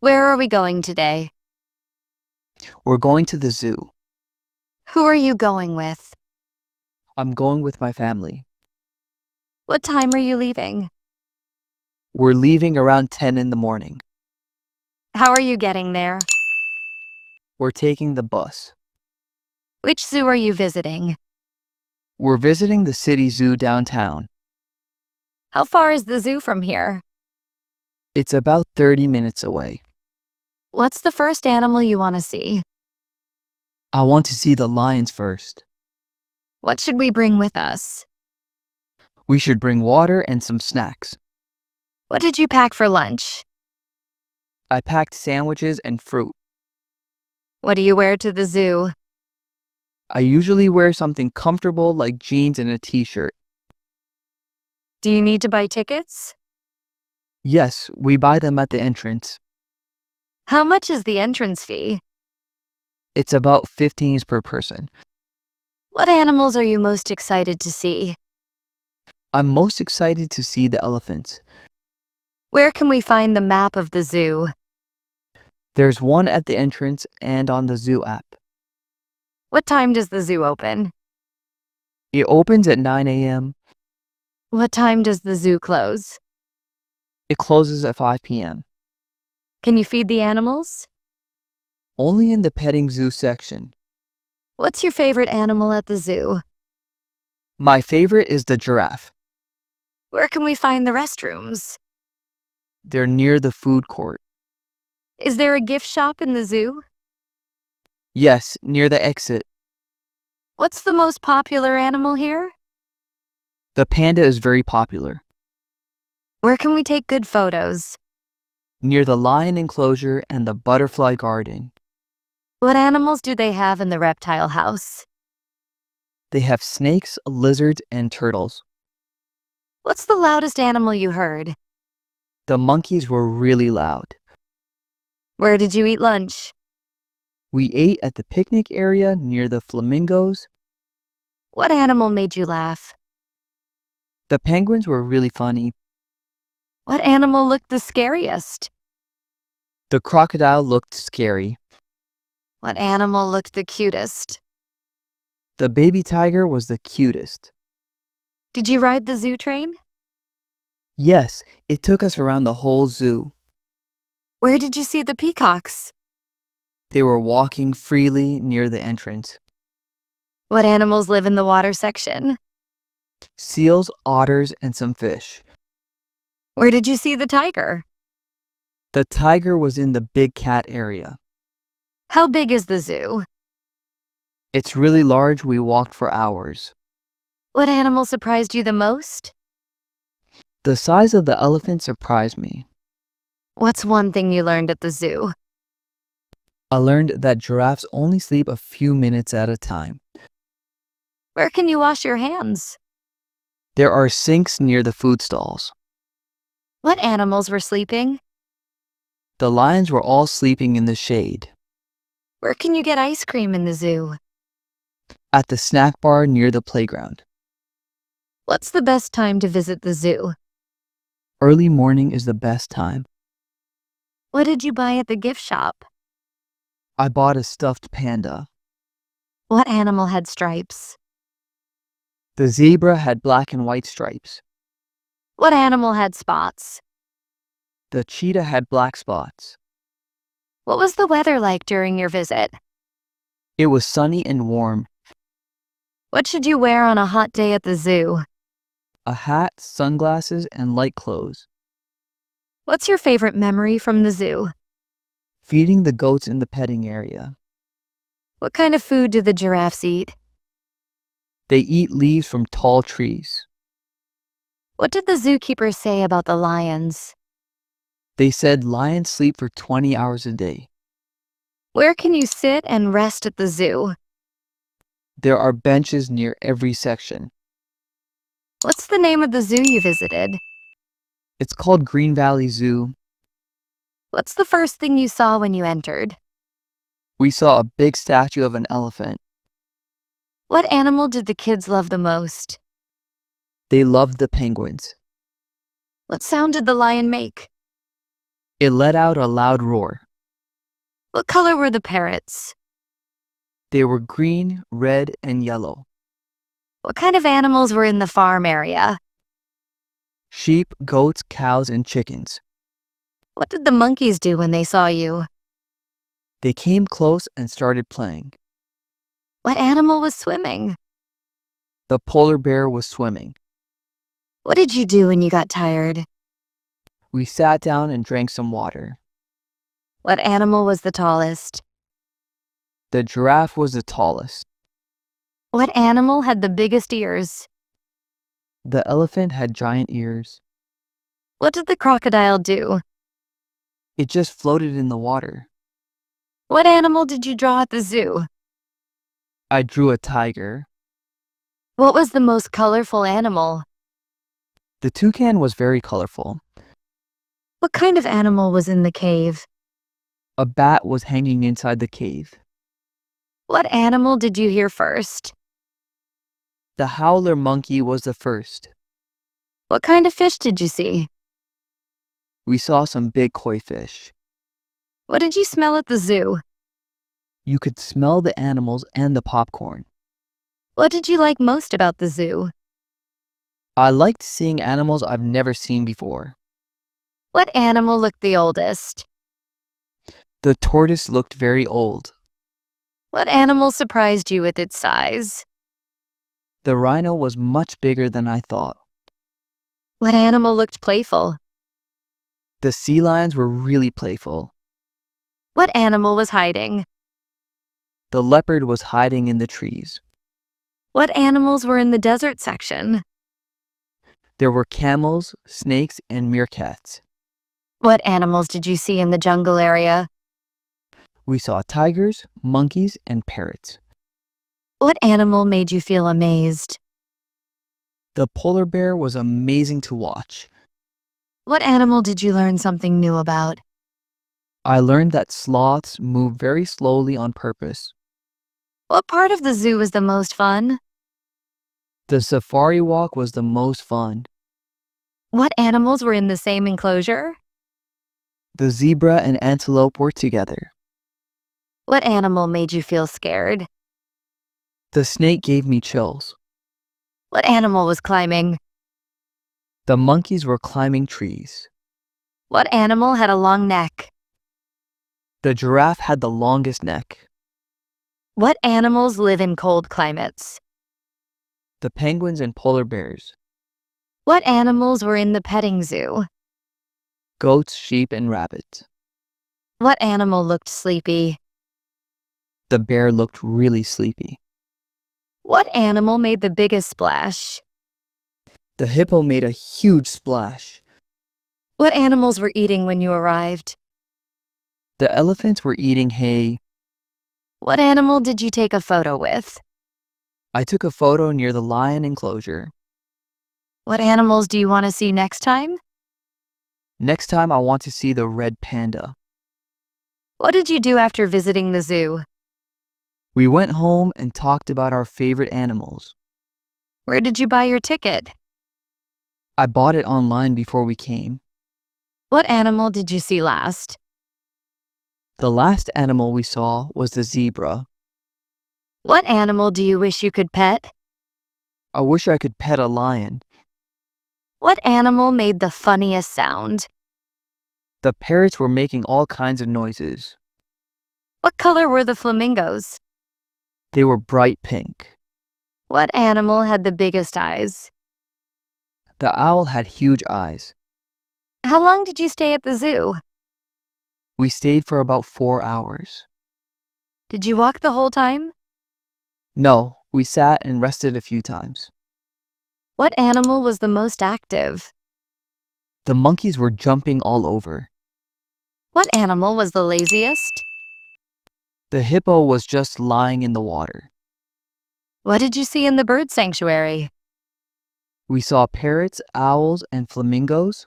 Where are we going today? We're going to the zoo. Who are you going with? I'm going with my family. What time are you leaving? We're leaving around 10 in the morning. How are you getting there? We're taking the bus. Which zoo are you visiting? We're visiting the city zoo downtown. How far is the zoo from here? It's about 30 minutes away. What's the first animal you want to see? I want to see the lions first. What should we bring with us? We should bring water and some snacks. What did you pack for lunch? I packed sandwiches and fruit. What do you wear to the zoo? I usually wear something comfortable like jeans and a t-shirt. Do you need to buy tickets? Yes, we buy them at the entrance. How much is the entrance fee? It's about 15 per person. What animals are you most excited to see? I'm most excited to see the elephants. Where can we find the map of the zoo? There's one at the entrance and on the zoo app. What time does the zoo open? It opens at 9 a.m. What time does the zoo close? It closes at 5 p.m. Can you feed the animals? Only in the petting zoo section. What's your favorite animal at the zoo? My favorite is the giraffe. Where can we find the restrooms? They're near the food court. Is there a gift shop in the zoo? Yes, near the exit. What's the most popular animal here? The panda is very popular. Where can we take good photos? Near the lion enclosure and the butterfly garden. What animals do they have in the reptile house? They have snakes, lizards, and turtles. What's the loudest animal you heard? The monkeys were really loud. Where did you eat lunch? We ate at the picnic area near the flamingos. What animal made you laugh? The penguins were really funny. What animal looked the scariest? The crocodile looked scary. What animal looked the cutest? The baby tiger was the cutest. Did you ride the zoo train? Yes, it took us around the whole zoo. Where did you see the peacocks? They were walking freely near the entrance. What animals live in the water section? Seals, otters, and some fish. Where did you see the tiger? The tiger was in the big cat area. How big is the zoo? It's really large. We walked for hours. What animal surprised you the most? The size of the elephant surprised me. What's one thing you learned at the zoo? I learned that giraffes only sleep a few minutes at a time. Where can you wash your hands? There are sinks near the food stalls. What animals were sleeping? The lions were all sleeping in the shade. Where can you get ice cream in the zoo? At the snack bar near the playground. What's the best time to visit the zoo? Early morning is the best time. What did you buy at the gift shop? I bought a stuffed panda. What animal had stripes? The zebra had black and white stripes. What animal had spots? The cheetah had black spots. What was the weather like during your visit? It was sunny and warm. What should you wear on a hot day at the zoo? A hat, sunglasses, and light clothes. What's your favorite memory from the zoo? Feeding the goats in the petting area. What kind of food do the giraffes eat? They eat leaves from tall trees. What did the zookeeper say about the lions? They said lions sleep for 20 hours a day. Where can you sit and rest at the zoo? There are benches near every section. What's the name of the zoo you visited? It's called Green Valley Zoo. What's the first thing you saw when you entered? We saw a big statue of an elephant. What animal did the kids love the most? They loved the penguins. What sound did the lion make? It let out a loud roar. What color were the parrots? They were green, red, and yellow. What kind of animals were in the farm area? Sheep, goats, cows, and chickens. What did the monkeys do when they saw you? They came close and started playing. What animal was swimming? The polar bear was swimming. What did you do when you got tired? We sat down and drank some water. What animal was the tallest? The giraffe was the tallest. What animal had the biggest ears? The elephant had giant ears. What did the crocodile do? It just floated in the water. What animal did you draw at the zoo? I drew a tiger. What was the most colorful animal? The toucan was very colorful. What kind of animal was in the cave? A bat was hanging inside the cave. What animal did you hear first? The howler monkey was the first. What kind of fish did you see? We saw some big koi fish. What did you smell at the zoo? You could smell the animals and the popcorn. What did you like most about the zoo? I liked seeing animals I've never seen before. What animal looked the oldest? The tortoise looked very old. What animal surprised you with its size? The rhino was much bigger than I thought. What animal looked playful? The sea lions were really playful. What animal was hiding? The leopard was hiding in the trees. What animals were in the desert section? There were camels, snakes, and meerkats. What animals did you see in the jungle area? We saw tigers, monkeys, and parrots. What animal made you feel amazed? The polar bear was amazing to watch. What animal did you learn something new about? I learned that sloths move very slowly on purpose. What part of the zoo was the most fun? The safari walk was the most fun. What animals were in the same enclosure? The zebra and antelope were together. What animal made you feel scared? The snake gave me chills. What animal was climbing? The monkeys were climbing trees. What animal had a long neck? The giraffe had the longest neck. What animals live in cold climates? The penguins and polar bears. What animals were in the petting zoo? Goats, sheep, and rabbits. What animal looked sleepy? The bear looked really sleepy. What animal made the biggest splash? The hippo made a huge splash. What animals were eating when you arrived? The elephants were eating hay. What animal did you take a photo with? I took a photo near the lion enclosure. What animals do you want to see next time? Next time I want to see the red panda. What did you do after visiting the zoo? We went home and talked about our favorite animals. Where did you buy your ticket? I bought it online before we came. What animal did you see last? The last animal we saw was the zebra. What animal do you wish you could pet? I wish I could pet a lion. What animal made the funniest sound? The parrots were making all kinds of noises. What color were the flamingos? They were bright pink. What animal had the biggest eyes? The owl had huge eyes. How long did you stay at the zoo? We stayed for about 4 hours. Did you walk the whole time? No, we sat and rested a few times. What animal was the most active? The monkeys were jumping all over. What animal was the laziest? The hippo was just lying in the water. What did you see in the bird sanctuary? We saw parrots, owls, and flamingos.